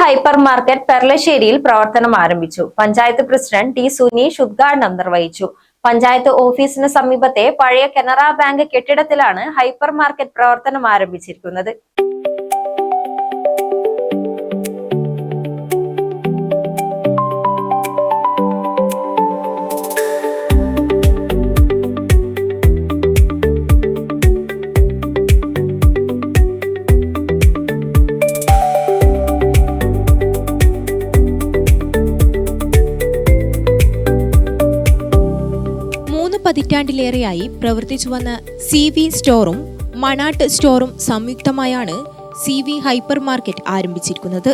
Hyper market പെർളശ്ശേരിയിൽ പ്രവർത്തനം ആരംഭിച്ചു. Panchayat president T Suneesh ഉദ്ഘാടനം നിർവഹിച്ചു. പഞ്ചായത്ത് ഓഫീസിന് സമീപത്തെ പഴയ കനറ ബാങ്ക് കെട്ടിടത്തിലാണ് ഹൈപ്പർ മാർക്കറ്റ് പ്രവർത്തനം ആരംഭിച്ചിരിക്കുന്നത്. പതിറ്റാണ്ടിലേറെയായി പ്രവർത്തിച്ചു വന്ന CV സ്റ്റോറും മണാട്ട് സ്റ്റോറും സംയുക്തമായാണ് CV ഹൈപ്പർ മാർക്കറ്റ് ആരംഭിച്ചിരിക്കുന്നത്.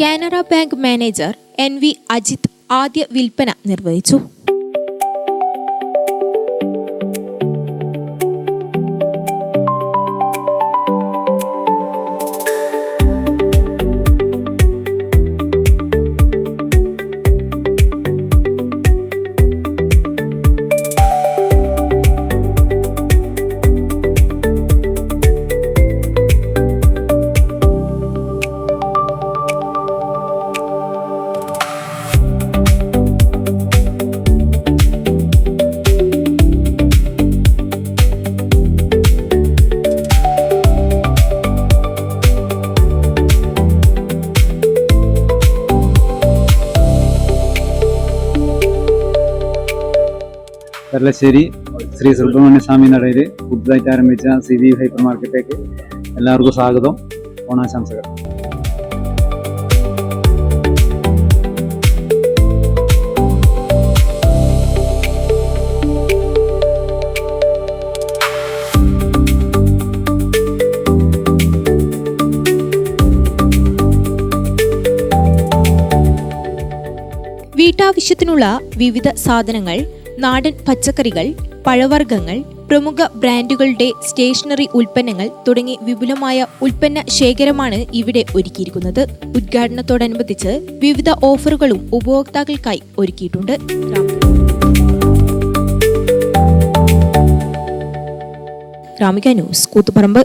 Canara bank manager NV Ajith ആദ്യ വിൽപ്പന നിർവഹിച്ചു. പെർളശ്ശേരി ശ്രീ സുബ്രഹ്മണ്യ സ്വാമി നടയിൽ പുതുതായിട്ട് ആരംഭിച്ച CV ഹൈപ്പർ മാർക്കറ്റിലേക്ക് എല്ലാവർക്കും സ്വാഗതം, ഓണാശംസകൾ. വീട്ടാവശ്യത്തിനുള്ള വിവിധ സാധനങ്ങൾ, നാടൻ പച്ചക്കറികൾ, പഴവർഗ്ഗങ്ങൾ, പ്രമുഖ ബ്രാൻഡുകളുടെ സ്റ്റേഷനറി ഉൽപ്പന്നങ്ങൾ തുടങ്ങി വിപുലമായ ഉൽപ്പന്ന ശേഖരമാണ് ഇവിടെ ഒരുക്കിയിരിക്കുന്നത്. ഉദ്ഘാടനത്തോടനുബന്ധിച്ച് വിവിധ ഓഫറുകളും ഉപഭോക്താക്കൾക്കായി ഒരുക്കിയിട്ടുണ്ട്. രാമിക ന്യൂസ്, കൂത്തുപറമ്പ്.